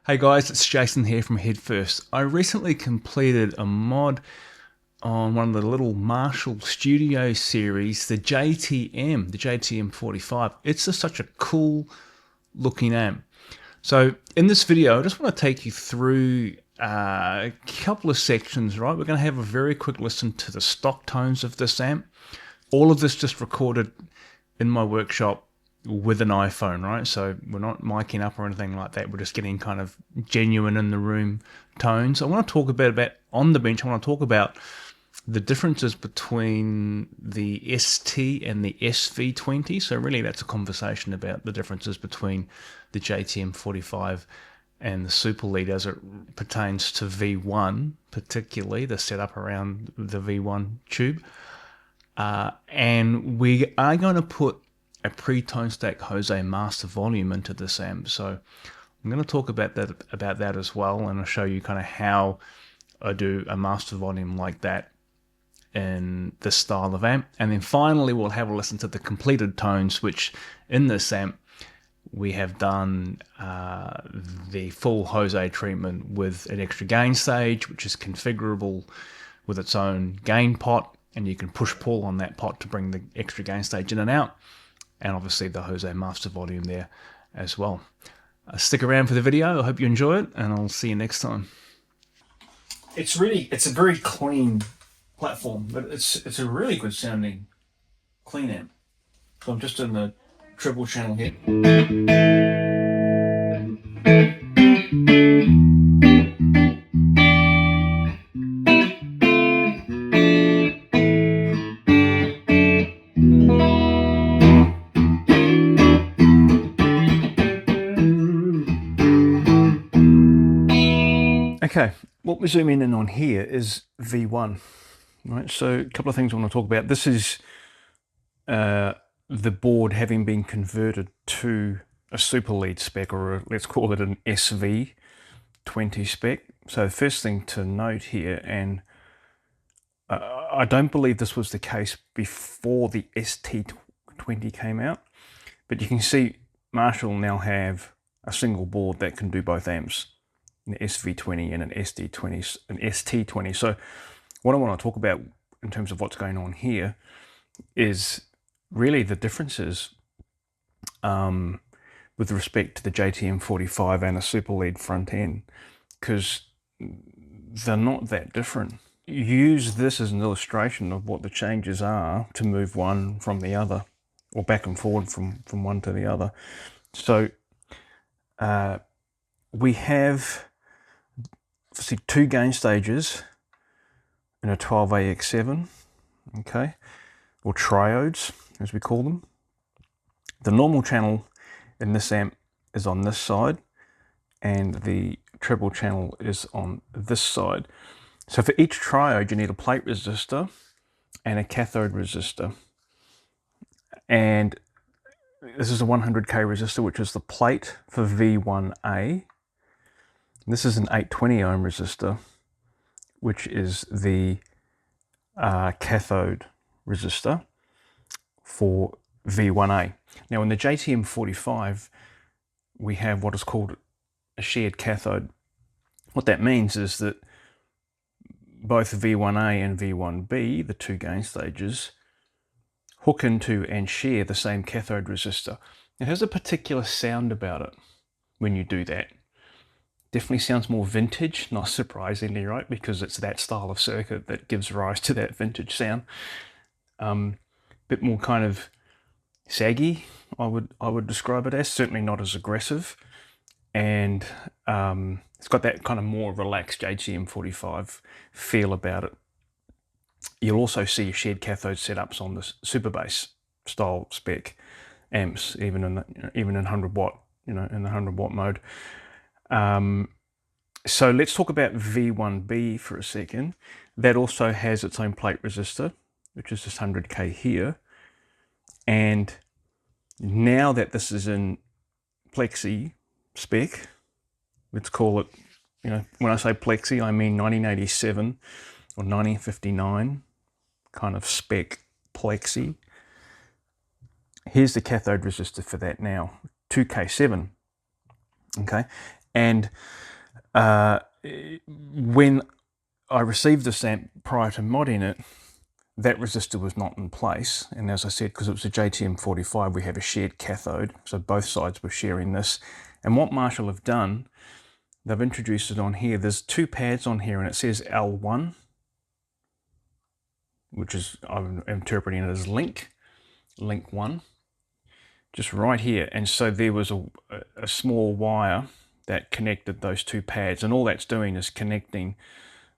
Hey guys, it's Jason here from Headfirst. I recently completed a mod on one of the little Marshall Studio series, the JTM45. It's just such a cool looking amp. So in this video, I just want to take you through a couple of sections, right? We're going to have a very quick listen to the stock tones of this amp. All of this just recorded in my workshop with an iPhone, right? So we're not miking up or anything like that. We're just getting kind of genuine in the room tones. I want to talk a bit about on the bench. I want to talk about the differences between the ST and the SV20. So really that's a conversation about the differences between the JTM45 and the Super Lead as it pertains to V1, particularly the setup around the V1 tube. And we are going to put a pre-tone stack José master volume into this amp. So I'm going to talk about that as well, and I'll show you kind of how I do a master volume like that in this style of amp. And then finally we'll have a listen to the completed tones, which in this amp we have done the full José treatment with an extra gain stage, which is configurable with its own gain pot, and you can push pull on that pot to bring the extra gain stage in and out, and obviously the José master volume there as well. Stick around for the video. I hope you enjoy it, and I'll see you next time. It's a very clean platform, but it's a really good sounding clean amp. So I'm just in the treble channel here. Okay, what we're zooming in on here is V1, right? So a couple of things I want to talk about. This is the board having been converted to a Super Lead spec, or let's call it an SV20 spec. So the first thing to note here, and I don't believe this was the case before the ST20 came out, but you can see Marshall now have a single board that can do both amps, an SV20 and an ST20. So what I want to talk about in terms of what's going on here is really the differences with respect to the JTM45 and the Super Lead front end, because they're not that different. Use this as an illustration of what the changes are to move one from the other, or back and forward from one to the other. So we have obviously two gain stages in a 12AX7, okay, or triodes as we call them. The normal channel in this amp is on this side, and the treble channel is on this side. So for each triode you need a plate resistor and a cathode resistor, and this is a 100k resistor, which is the plate for V1A. This is an 820 ohm resistor, which is the cathode resistor for V1A. Now in the JTM45 we have what is called a shared cathode. What that means is that both V1A and V1B, the two gain stages, hook into and share the same cathode resistor. It has a particular sound about it when you do that. Definitely sounds more vintage, not surprisingly, right? Because it's that style of circuit that gives rise to that vintage sound. Bit more kind of saggy, I would describe it as. Certainly not as aggressive, and it's got that kind of more relaxed JTM45 feel about it. You'll also see shared cathode setups on the Super Bass style spec amps, even in 100 watt, in the 100 watt mode. So let's talk about V1B for a second. That also has its own plate resistor, which is just 100k here. And now that this is in Plexi spec, let's call it, when I say Plexi, I mean 1987 or 1959 kind of spec Plexi. Here's the cathode resistor for that now, 2K7. Okay, And when I received this amp prior to modding it, that resistor was not in place. And as I said, because it was a JTM45, we have a shared cathode. So both sides were sharing this. And what Marshall have done, they've introduced it on here. There's two pads on here and it says L1, which is, I'm interpreting it as link 1, just right here. And so there was a small wire that connected those two pads. And all that's doing is connecting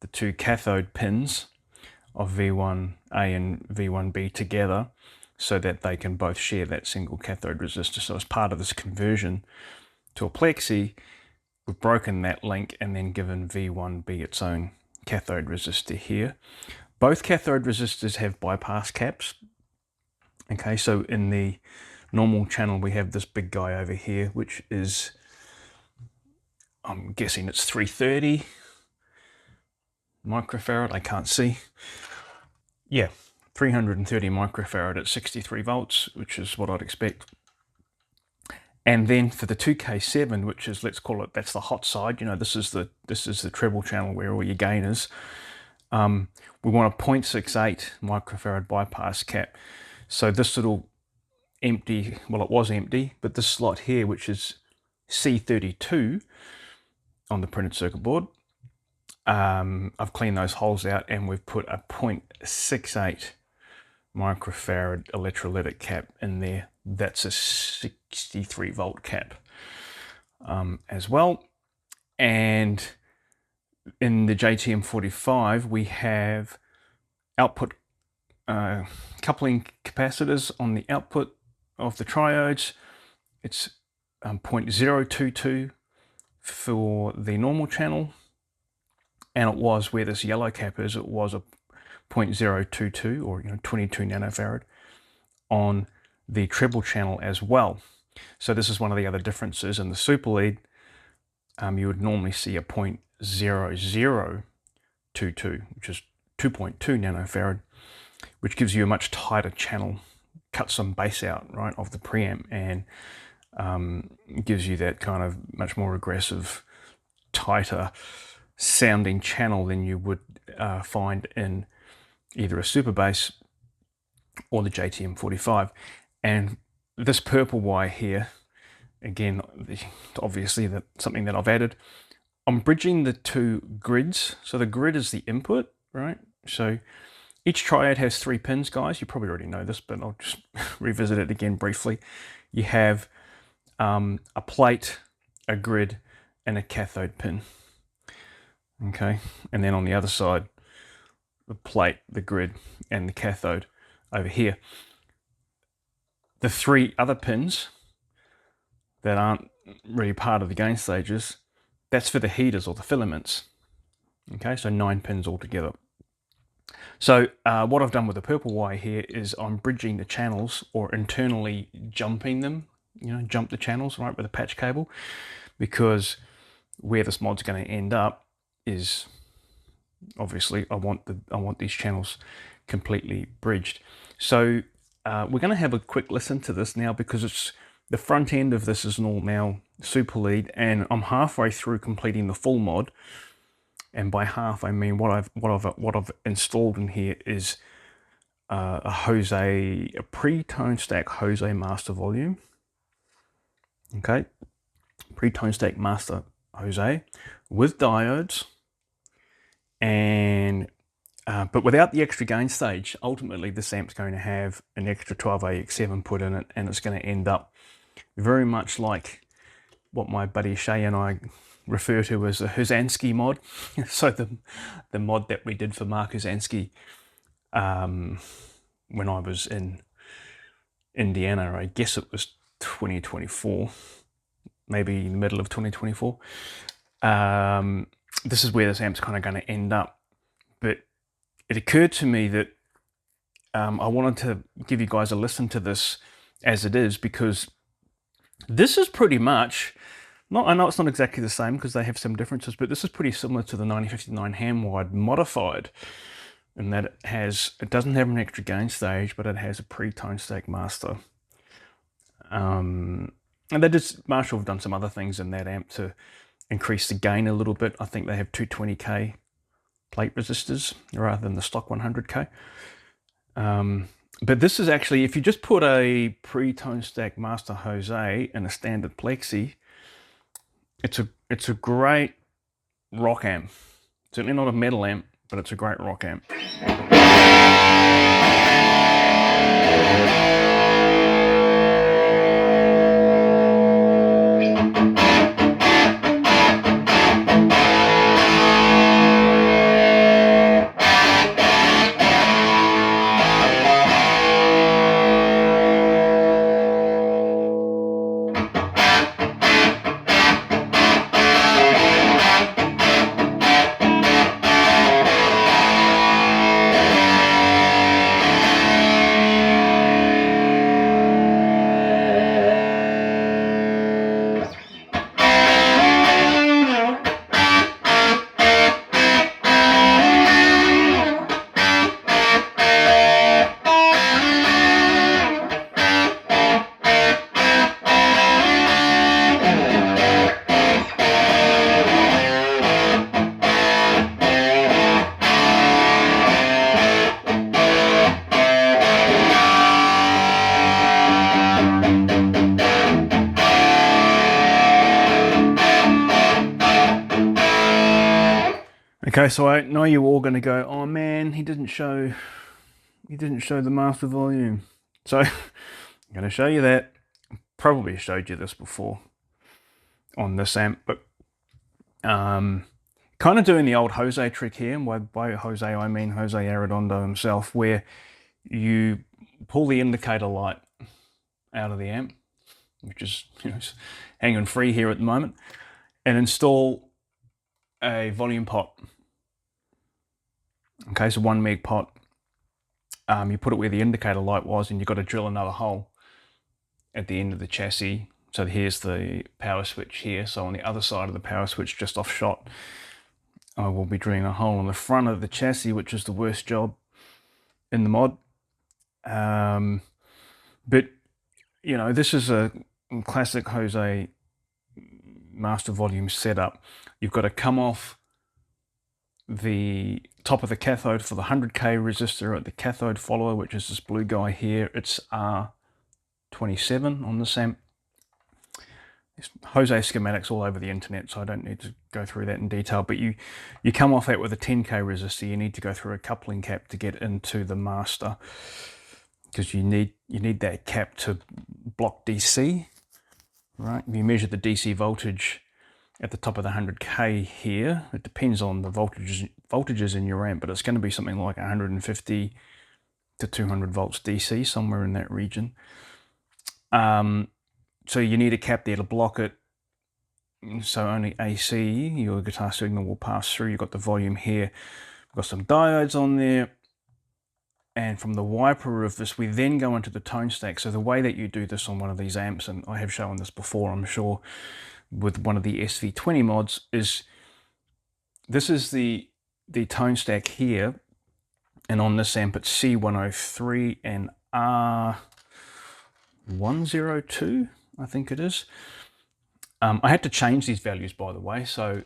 the two cathode pins of V1A and V1B together so that they can both share that single cathode resistor. So as part of this conversion to a plexi, we've broken that link and then given V1B its own cathode resistor here. Both cathode resistors have bypass caps. Okay, so in the normal channel we have this big guy over here, which is, I'm guessing it's 330 microfarad, I can't see. Yeah, 330 microfarad at 63 volts, which is what I'd expect. And then for the 2K7, which is, let's call it, that's the hot side, you know, this is the treble channel where all your gain is. We want a 0.68 microfarad bypass cap. So this little empty, well, it was empty, but this slot here, which is C32 on the printed circuit board, I've cleaned those holes out and we've put a 0.68 microfarad electrolytic cap in there. That's a 63 volt cap as well. And in the JTM45 we have output coupling capacitors on the output of the triodes. It's 0.022 for the normal channel, and it was, where this yellow cap is, it was a 0.022 or 22 nanofarad on the treble channel as well. So this is one of the other differences. In the super lead, you would normally see a 0.0022, which is 2.2 nanofarad, which gives you a much tighter channel, cuts some bass out, right, of the preamp, and gives you that kind of much more aggressive, tighter sounding channel than you would find in either a super bass or the JTM45. And this purple wire here, again, obviously that's something that I've added. I'm bridging the two grids. So the grid is the input, right? So each triode has 3 pins, guys. You probably already know this, but I'll just revisit it again briefly. You have a plate, a grid, and a cathode pin. Okay, and then on the other side, the plate, the grid, and the cathode over here. The 3 other pins that aren't really part of the gain stages, that's for the heaters or the filaments. Okay, so 9 pins altogether. So what I've done with the purple wire here is I'm bridging the channels, or internally jumping them, jump the channels, right, with a patch cable, because where this mod's going to end up is, obviously, I want these channels completely bridged. So we're going to have a quick listen to this now, because it's the front end of this is all now super lead, and I'm halfway through completing the full mod. And by half, I mean what I've installed in here is a José, a pre-tone stack José master volume. Okay, pre-tone stack master José with diodes, and but without the extra gain stage. Ultimately, this amp's going to have an extra 12AX7 put in it, and it's going to end up very much like what my buddy Shay and I refer to as a Husansky mod. So the mod that we did for Mark Husansky when I was in Indiana, I guess it was 2024, maybe in the middle of 2024. This is where this amp's kind of going to end up. But it occurred to me that I wanted to give you guys a listen to this as it is, because this is pretty much, I know it's not exactly the same because they have some differences, but this is pretty similar to the 9059 hand-wired modified, in that it doesn't have an extra gain stage, but it has a pre-tone stack master. And Marshall have done some other things in that amp to increase the gain a little bit. I think they have 220k plate resistors rather than the stock 100k. But this is actually, if you just put a pre-tone stack Master Jose in a standard plexi, it's a great rock amp. Certainly not a metal amp, but it's a great rock amp. Okay, so I know you're all going to go, oh man, he didn't show the master volume. So I'm going to show you that. Probably showed you this before on this amp, but kind of doing the old Jose trick here. And by Jose I mean Jose Arredondo himself, where you pull the indicator light out of the amp, which is, you know, hanging free here at the moment, and install a volume pot. Okay, so 1 meg pot. You put it where the indicator light was, and you've got to drill another hole at the end of the chassis. So here's the power switch here. So on the other side of the power switch, just off shot, I will be drilling a hole in the front of the chassis, which is the worst job in the mod. But, you know, this is a classic Jose master volume setup. You've got to come off the top of the cathode for the 100k resistor at the cathode follower, which is this blue guy here. It's R27 on this amp. There's Jose schematics all over the internet, so I don't need to go through that in detail, but you come off that with a 10k resistor. You need to go through a coupling cap to get into the master, because you need that cap to block DC, right? If you measure the DC voltage at the top of the 100k here, it depends on the voltages in your amp, but it's going to be something like 150 to 200 volts DC, somewhere in that region. So you need a cap there to block it, so only AC, your guitar signal, will pass through. You've got the volume here, we've got some diodes on there, and from the wiper of this we then go into the tone stack. So the way that you do this on one of these amps, and I have shown this before I'm sure, with one of the SV20 mods, is this is the tone stack here, and on this amp it's C103 and R102, I think it is. I had to change these values, by the way, so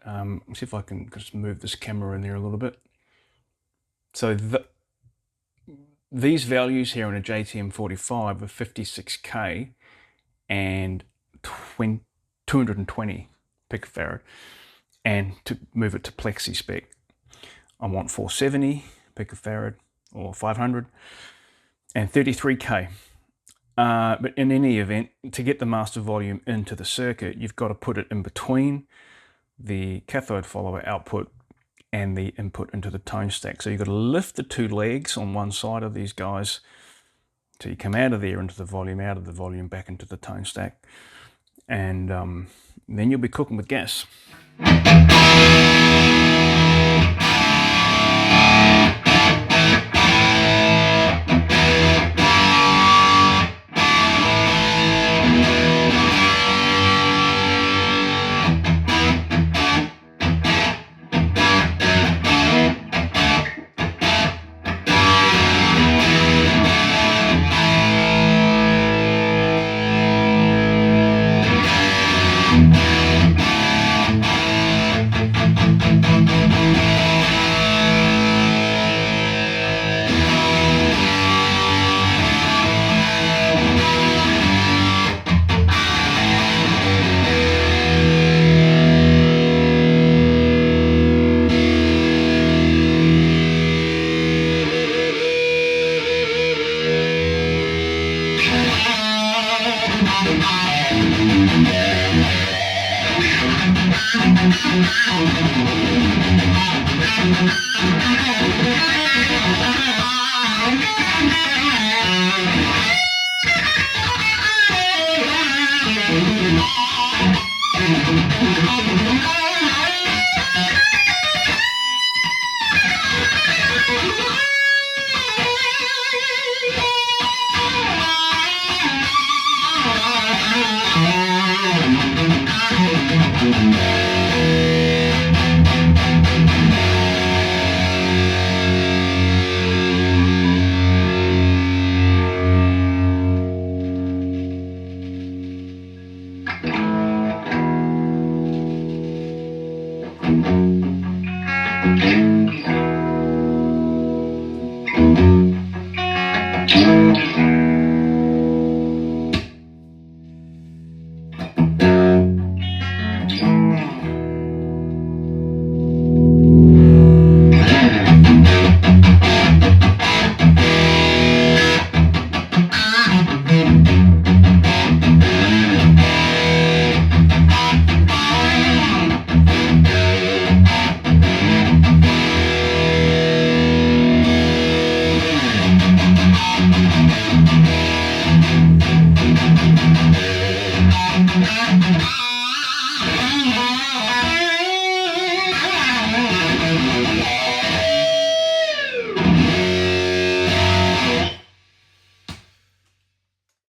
see if I can just move this camera in there a little bit. So these values here in a JTM45 are 56k and 220 picofarad, and to move it to plexi spec I want 470 picofarad or 500 and 33k. But in any event, to get the master volume into the circuit, you've got to put it in between the cathode follower output and the input into the tone stack. So you've got to lift the two legs on one side of these guys, so you come out of there into the volume, out of the volume, back into the tone stack, and then you'll be cooking with gas.